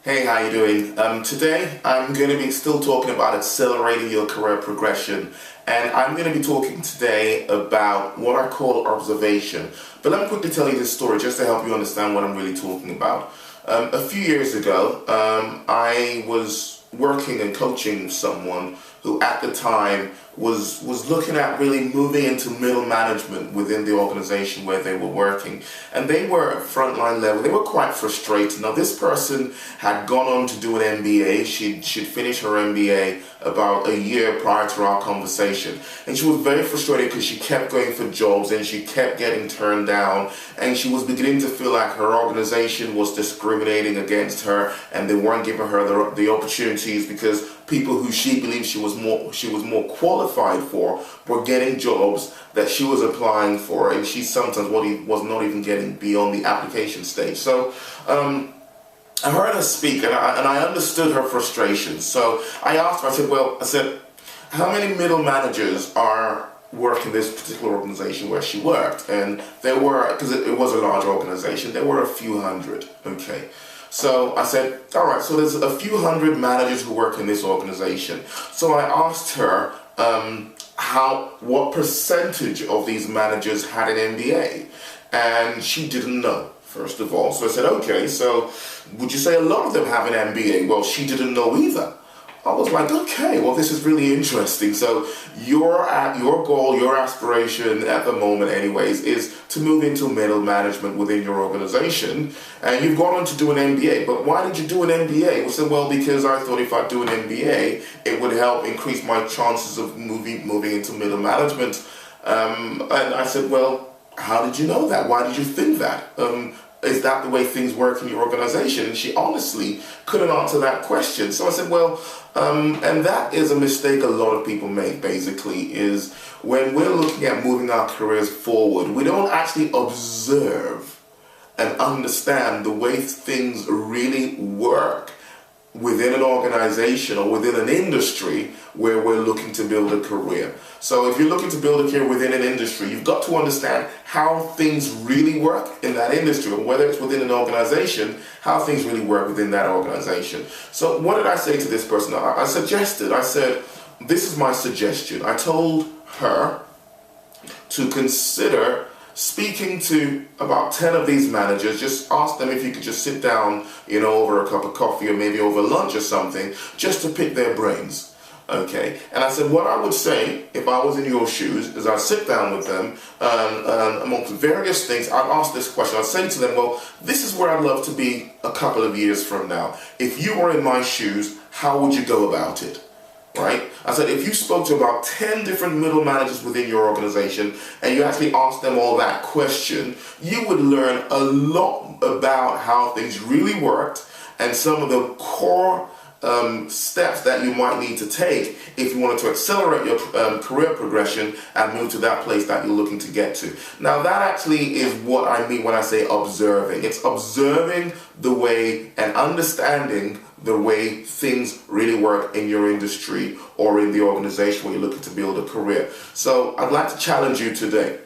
Hey, how you doing? Today I'm going to be still talking about accelerating your career progression, and I'm going to be talking today about what I call observation. But let me quickly tell you this story just to help you understand what I'm really talking about. A few years ago, I was working and coaching someone who at the time was looking at really moving into middle management within the organization where they were working. And they were at frontline level. They were quite frustrated. Now, this person had gone on to do an MBA. She'd finished her MBA about a year prior to our conversation. And she was very frustrated because she kept going for jobs and she kept getting turned down. And she was beginning to feel like her organization was discriminating against her and they weren't giving her the opportunities because people who she believed she was more qualified for were getting jobs that she was applying for, and she sometimes was not even getting beyond the application stage. So I heard her speak, and I understood her frustration. So I asked her, I said, how many middle managers are working this particular organization where she worked? And there were, because it was a large organization, there were a few hundred. Okay. So I said, all right, so there's a few hundred managers who work in this organization. So I asked her what percentage of these managers had an MBA, and she didn't know, first of all. So I said, okay, so would you say a lot of them have an MBA? Well, she didn't know either. I was like, okay, well, this is really interesting. So your goal, your aspiration at the moment anyways, is to move into middle management within your organization. And you've gone on to do an MBA. But why did you do an MBA? I said, well, because I thought if I do an MBA, it would help increase my chances of moving into middle management. And I said, well, how did you know that? Why did you think that? Is that the way things work in your organization? And she honestly couldn't answer that question. So I said, well, and that is a mistake a lot of people make, basically, is when we're looking at moving our careers forward, we don't actually observe and understand the way things really work within an organization or within an industry where we're looking to build a career. So if you're looking to build a career within an industry, you've got to understand how things really work in that industry, or whether it's within an organization, how things really work within that organization. So what did I say to this person? I said, this is my suggestion. I told her to consider speaking to about 10 of these managers. Just ask them if you could just sit down, over a cup of coffee or maybe over lunch or something, just to pick their brains. Okay, and I said, what I would say if I was in your shoes is I'd sit down with them amongst various things. I'd ask this question. I'd say to them, well, this is where I'd love to be a couple of years from now. If you were in my shoes, how would you go about it? Right? I said, if you spoke to about 10 different middle managers within your organization and you actually asked them all that question, you would learn a lot about how things really worked and some of the core steps that you might need to take if you wanted to accelerate your career progression and move to that place that you're looking to get to. Now, that actually is what I mean when I say observing. It's observing the way and understanding the way things really work in your industry or in the organization where you're looking to build a career. So I'd like to challenge you today.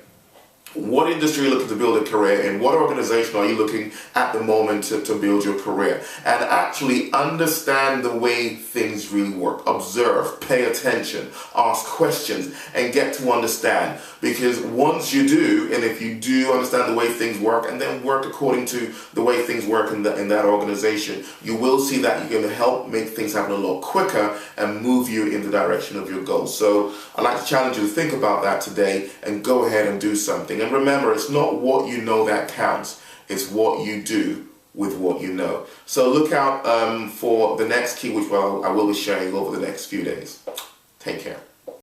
What industry are you looking to build a career in? What organization are you looking at the moment to build your career? And actually understand the way things really work. Observe, pay attention, ask questions, and get to understand. Because once you do, and if you do understand the way things work and then work according to the way things work in that organization, you will see that you're going to help make things happen a lot quicker and move you in the direction of your goals. So I'd like to challenge you to think about that today and go ahead and do something. And remember, it's not what you know that counts. It's what you do with what you know. So look out for the next key, which I will be sharing over the next few days. Take care.